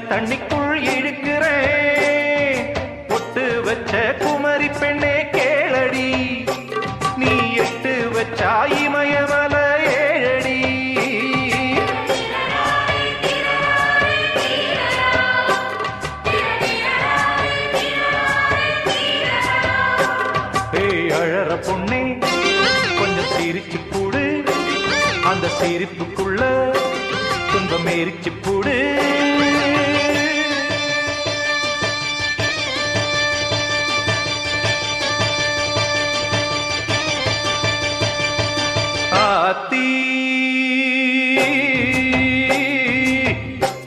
தண்ணிக்குள் இழுக்கிறேன். பொட்டு வச்ச குமரி பெண்ணே கேளடி, நீ எட்டு வச்சா இமயமல ஏழடி. ஏய் அழற பொண்ணே கொஞ்சம் சிரிச்சு கூடு, அந்த சிரிப்புக்குள்ள துன்பம் எரிச்சு கூடு.